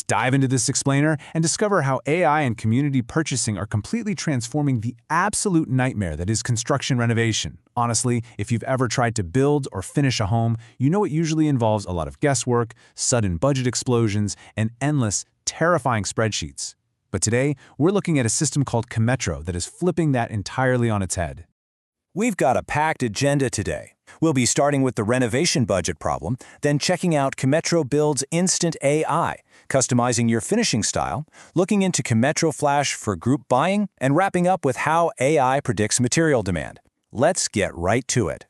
dive into this explainer and discover how AI and community purchasing are completely transforming the absolute nightmare that is construction renovation. Honestly, if you've ever tried to build or finish a home, you know it usually involves a lot of guesswork, sudden budget explosions, and endless, terrifying spreadsheets. But today, we're looking at a system called Kemetro that is flipping that entirely on its head. We've got a packed agenda today. We'll be starting with the renovation budget problem, then checking out Kemetro Build's Instant AI, customizing your finishing style, looking into Kemetro Flash for group buying, and wrapping up with how AI predicts material demand. Let's get right to it.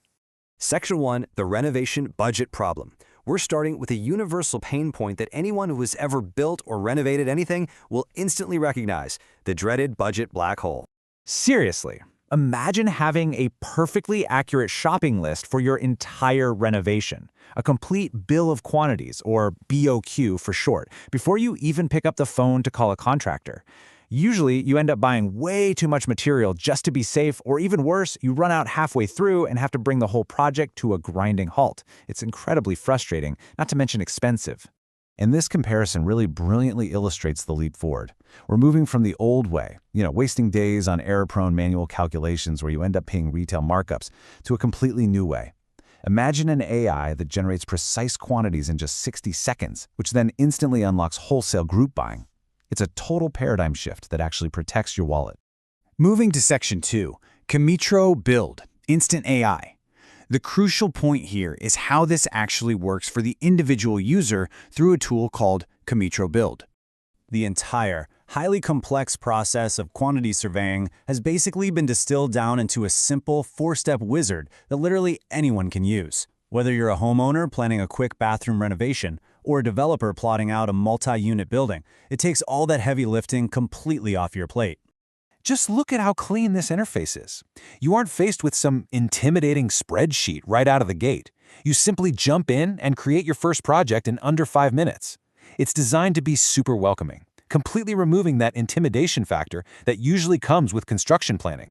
Section 1, the renovation budget problem. We're starting with a universal pain point that anyone who has ever built or renovated anything will instantly recognize, the dreaded budget black hole. Seriously, imagine having a perfectly accurate shopping list for your entire renovation, a complete bill of quantities, or BOQ for short, before you even pick up the phone to call a contractor. Usually, you end up buying way too much material just to be safe, or even worse, you run out halfway through and have to bring the whole project to a grinding halt. It's incredibly frustrating, not to mention expensive. And this comparison really brilliantly illustrates the leap forward. We're moving from the old way, wasting days on error-prone manual calculations where you end up paying retail markups, to a completely new way. Imagine an AI that generates precise quantities in just 60 seconds, which then instantly unlocks wholesale group buying. It's a total paradigm shift that actually protects your wallet. Moving to Section 2, Kemetro Build, Instant AI. The crucial point here is how this actually works for the individual user through a tool called Kemetro Build. The entire, highly complex process of quantity surveying has basically been distilled down into a simple 4-step wizard that literally anyone can use. Whether you're a homeowner planning a quick bathroom renovation or a developer plotting out a multi-unit building, it takes all that heavy lifting completely off your plate. Just look at how clean this interface is. You aren't faced with some intimidating spreadsheet right out of the gate. You simply jump in and create your first project in under 5 minutes. It's designed to be super welcoming, completely removing that intimidation factor that usually comes with construction planning.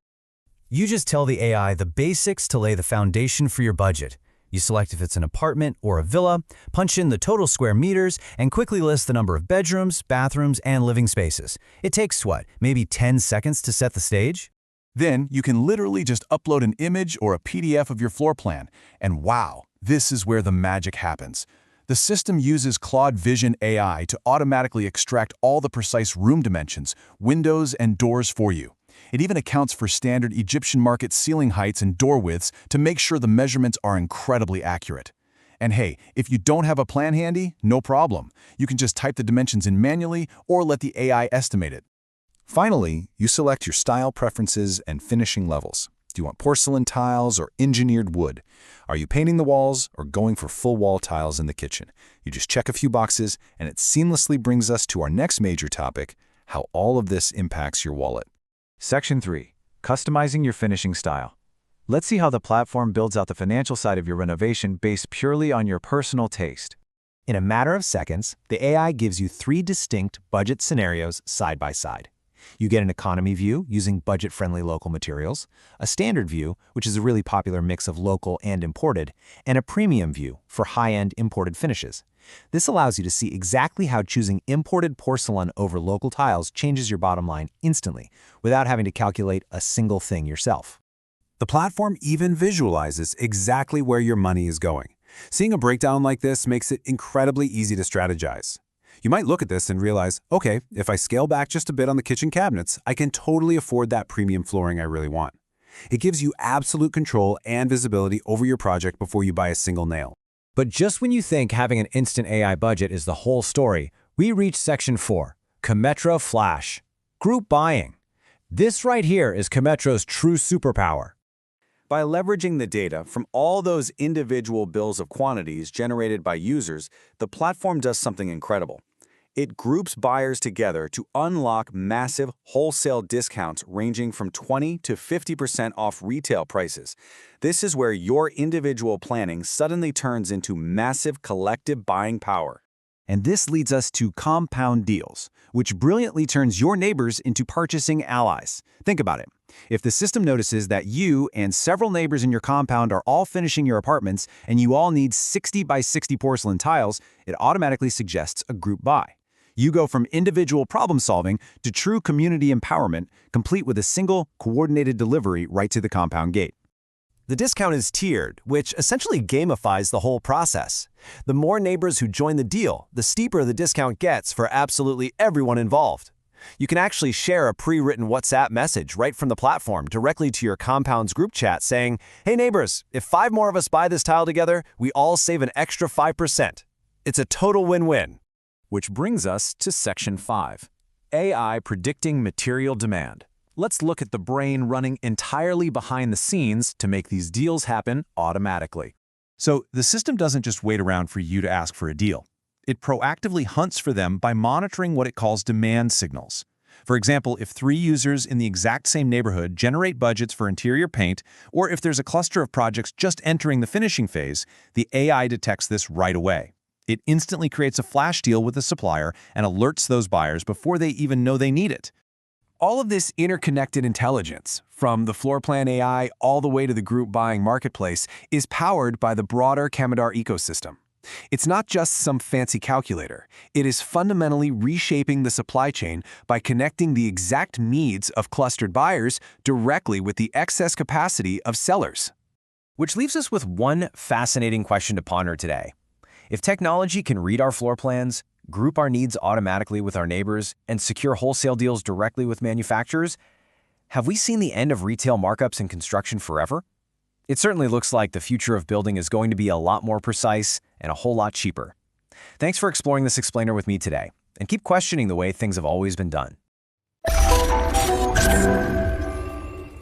You just tell the AI the basics to lay the foundation for your budget. You select if it's an apartment or a villa, punch in the total square meters, and quickly list the number of bedrooms, bathrooms, and living spaces. It takes, maybe 10 seconds to set the stage? Then you can literally just upload an image or a PDF of your floor plan. And wow, this is where the magic happens. The system uses Claude Vision AI to automatically extract all the precise room dimensions, windows, and doors for you. It even accounts for standard Egyptian market ceiling heights and door widths to make sure the measurements are incredibly accurate. And hey, if you don't have a plan handy, no problem. You can just type the dimensions in manually or let the AI estimate it. Finally, you select your style preferences and finishing levels. Do you want porcelain tiles or engineered wood? Are you painting the walls or going for full wall tiles in the kitchen? You just check a few boxes, and it seamlessly brings us to our next major topic, how all of this impacts your wallet. Section 3, customizing your finishing style. Let's see how the platform builds out the financial side of your renovation based purely on your personal taste. In a matter of seconds, the AI gives you 3 distinct budget scenarios side by side. You get an economy view using budget-friendly local materials, a standard view, which is a really popular mix of local and imported, and a premium view for high-end imported finishes. This allows you to see exactly how choosing imported porcelain over local tiles changes your bottom line instantly, without having to calculate a single thing yourself. The platform even visualizes exactly where your money is going. Seeing a breakdown like this makes it incredibly easy to strategize. You might look at this and realize, okay, if I scale back just a bit on the kitchen cabinets, I can totally afford that premium flooring I really want. It gives you absolute control and visibility over your project before you buy a single nail. But just when you think having an instant AI budget is the whole story, we reach Section 4, Kemetro Flash, group buying. This right here is Kemetro's true superpower. By leveraging the data from all those individual bills of quantities generated by users, the platform does something incredible. It groups buyers together to unlock massive wholesale discounts ranging from 20 to 50% off retail prices. This is where your individual planning suddenly turns into massive collective buying power. And this leads us to compound deals, which brilliantly turns your neighbors into purchasing allies. Think about it. If the system notices that you and several neighbors in your compound are all finishing your apartments and you all need 60 by 60 porcelain tiles, it automatically suggests a group buy. You go from individual problem solving to true community empowerment, complete with a single, coordinated delivery right to the compound gate. The discount is tiered, which essentially gamifies the whole process. The more neighbors who join the deal, the steeper the discount gets for absolutely everyone involved. You can actually share a pre-written WhatsApp message right from the platform directly to your compound's group chat saying, "Hey neighbors, if 5 more of us buy this tile together, we all save an extra 5%. It's a total win-win." Which brings us to Section 5, AI predicting material demand. Let's look at the brain running entirely behind the scenes to make these deals happen automatically. So the system doesn't just wait around for you to ask for a deal. It proactively hunts for them by monitoring what it calls demand signals. For example, if 3 users in the exact same neighborhood generate budgets for interior paint, or if there's a cluster of projects just entering the finishing phase, the AI detects this right away. It instantly creates a flash deal with the supplier and alerts those buyers before they even know they need it. All of this interconnected intelligence, from the floor plan AI all the way to the group buying marketplace, is powered by the broader Kemedar ecosystem. It's not just some fancy calculator. It is fundamentally reshaping the supply chain by connecting the exact needs of clustered buyers directly with the excess capacity of sellers. Which leaves us with one fascinating question to ponder today. If technology can read our floor plans, group our needs automatically with our neighbors, and secure wholesale deals directly with manufacturers, have we seen the end of retail markups in construction forever? It certainly looks like the future of building is going to be a lot more precise and a whole lot cheaper. Thanks for exploring this explainer with me today, and keep questioning the way things have always been done.